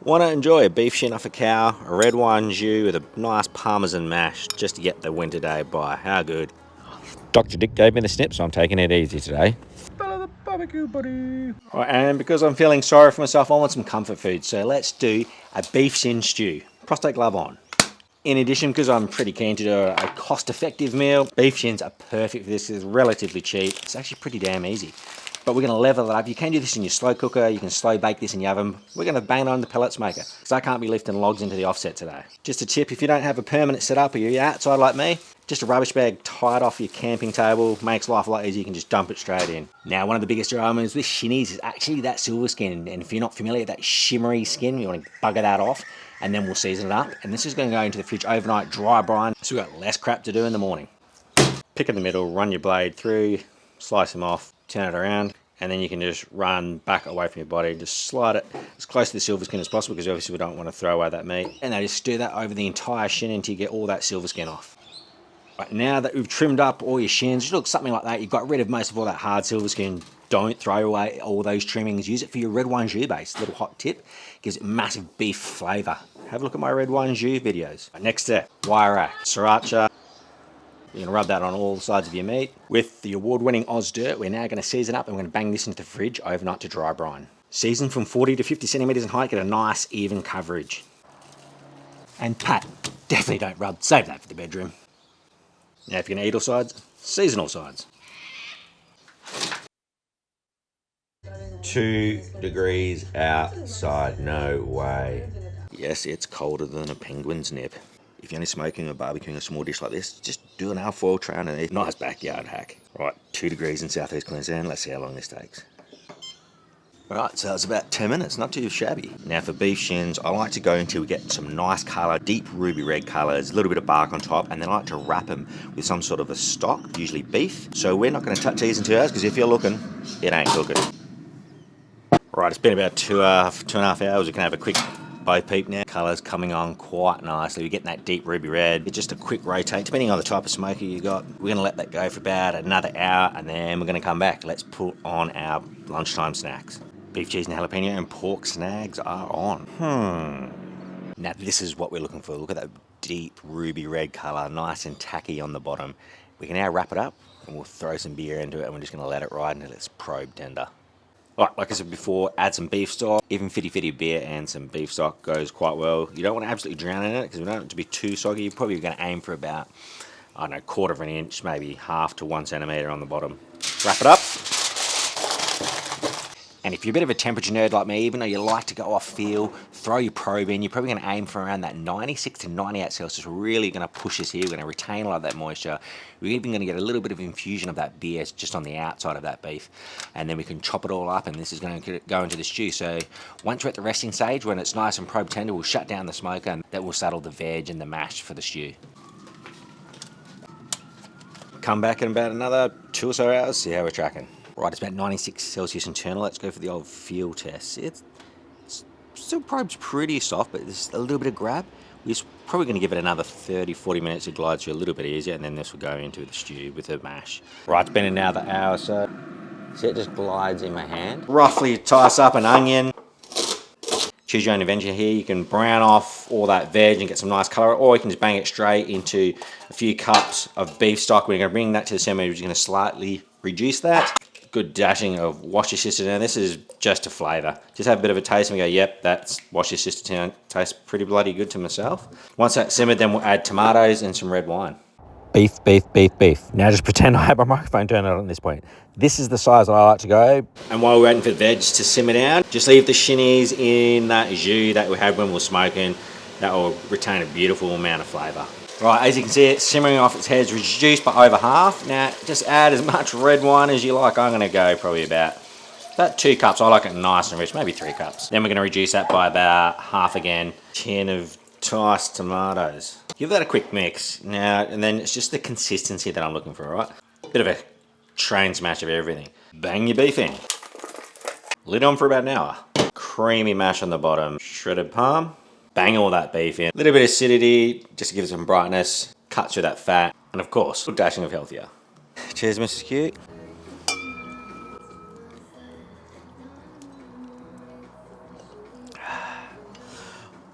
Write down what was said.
Want to enjoy a beef shin off a cow, a red wine jus with a nice parmesan mash just to get the winter day by. How good. Dr. Dick gave me the snip, so I'm taking it easy today. Follow the barbecue, buddy. Right, and because I'm feeling sorry for myself, I want some comfort food. So let's do a beef shin stew. Prostate glove on. In addition, because I'm pretty keen to do a cost-effective meal, beef shins are perfect for this. It's relatively cheap. It's actually pretty damn easy. But we're going to level it up. You can do this in your slow cooker. You can slow bake this in your oven. We're going to bang it on the pellet smoker because I can't be lifting logs into the offset today. Just a tip, if you don't have a permanent setup or you're outside like me, just a rubbish bag tied off your camping table makes life a lot easier. You can just dump it straight in. Now, one of the biggest dramas with shinnies is actually that silver skin. And if you're not familiar with that shimmery skin, you want to bugger that off. And then we'll season it up. And this is going to go into the fridge overnight, dry brine, so we've got less crap to do in the morning. Pick in the middle, run your blade through, slice them off, turn it around, and then you can just run back away from your body. Just slide it as close to the silver skin as possible because obviously we don't want to throw away that meat. And then just do that over the entire shin until you get all that silver skin off. Right, now that we've trimmed up all your shins, look something like that, you've got rid of most of all that hard silver skin. Don't throw away all those trimmings. Use it for your red wine jus base. Little hot tip, gives it massive beef flavour. Have a look at my red wine jus videos. Right, next step, wire rack, sriracha. You're gonna rub that on all sides of your meat. With the award-winning Oz Dirt, we're now gonna season up and we're gonna bang this into the fridge overnight to dry brine. Season from 40 to 50 centimeters in height, get a nice even coverage. And pat, definitely don't rub, save that for the bedroom. Now if you're gonna eat all sides, season all sides. 2 degrees outside, no way. Yes, it's colder than a penguin's nip. If you're only smoking or barbecuing a small dish like this, just do an alfoil tray underneath. Nice backyard hack. Right, 2 degrees in southeast Queensland. Let's see how long this takes. Right, so it's about 10 minutes, not too shabby. Now for beef shins, I like to go until we get some nice colour, deep ruby red colours, a little bit of bark on top, and then I like to wrap them with some sort of a stock, usually beef. So we're not going to touch these in 2 hours, because if you're looking, it ain't cooking. Right, it's been about 2.5 hours. We can have a quick bow peep now. Colour's coming on quite nicely. We're getting that deep ruby red. It's just a quick rotate, depending on the type of smoker you got. We're going to let that go for about another hour, and then we're going to come back. Let's put on our lunchtime snacks. Beef cheese and jalapeno and pork snags are on. Now this is what we're looking for. Look at that deep ruby red colour, nice and tacky on the bottom. We can now wrap it up, and we'll throw some beer into it, and we're just going to let it ride until it's probe tender. Right, like I said before, add some beef stock. Even fitty beer and some beef stock goes quite well. You don't want to absolutely drown in it because we don't want it to be too soggy. You're probably going to aim for about, I don't know, 1/4 of an inch, maybe half to 1 centimetre on the bottom. Wrap it up. And if you're a bit of a temperature nerd like me, even though you like to go off feel, throw your probe in. You're probably going to aim for around that 96 to 98 Celsius. We're really going to push this here. We're going to retain a lot of that moisture. We're even going to get a little bit of infusion of that beer just on the outside of that beef. And then we can chop it all up, and this is going to go into the stew. So once we're at the resting stage, when it's nice and probe tender, we'll shut down the smoker, and that will settle the veg and the mash for the stew. Come back in about another 2 or so hours, see how we're tracking. Right, it's about 96 Celsius internal. Let's go for the old feel test. It's still probe's pretty soft, but there's a little bit of grab. We're probably going to give it another 30-40 minutes to glide through a little bit easier, and then this will go into the stew with the mash. Right, it's been another hour or so. See, it just glides in my hand. Roughly toss up an onion. Choose your own adventure here. You can brown off all that veg and get some nice colour, or you can just bang it straight into a few cups of beef stock. We're going to bring that to the center. We're just going to slightly reduce that. Good dashing of Worcestershire. Now this is just a flavour. Just have a bit of a taste and we go, yep, that's Worcestershire. Tastes pretty bloody good to myself. Once that's simmered, then we'll add tomatoes and some red wine. Beef. Now just pretend I have my microphone turned on at this point. This is the size that I like to go. And while we're waiting for the veg to simmer down, just leave the shinnies in that jus that we had when we were smoking. That will retain a beautiful amount of flavour. Right, as you can see, it's simmering off its head, it's reduced by over half. Now, just add as much red wine as you like. I'm going to go probably about 2 cups. I like it nice and rich, maybe 3 cups. Then we're going to reduce that by about half again. Tin of diced tomatoes. Give that a quick mix. Now, and then it's just the consistency that I'm looking for, right? Bit of a train smash of everything. Bang your beef in. Lid on for about an hour. Creamy mash on the bottom. Shredded parm. Bang all that beef in. A little bit of acidity, just to give it some brightness. Cut through that fat. And of course, a dashing of healthier. Cheers, Mrs. Cute.